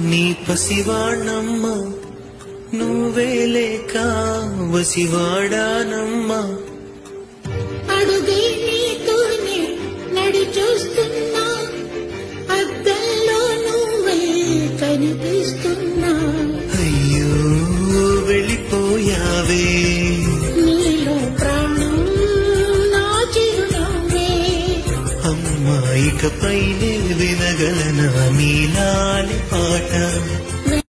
నీ పసివాణమ్మ నువ్వే లేక వసివాడానమ్మా అడుగే నీతోనే నడి చూస్తున్నా అద్దంలో నువ్వే కనిపిస్తున్నా అయ్యో వెళ్ళిపోయావే నీలో ప్రాణం నా చిరునవ్వే అమ్మాయికపైనే వినగలనా నీలాలి పాట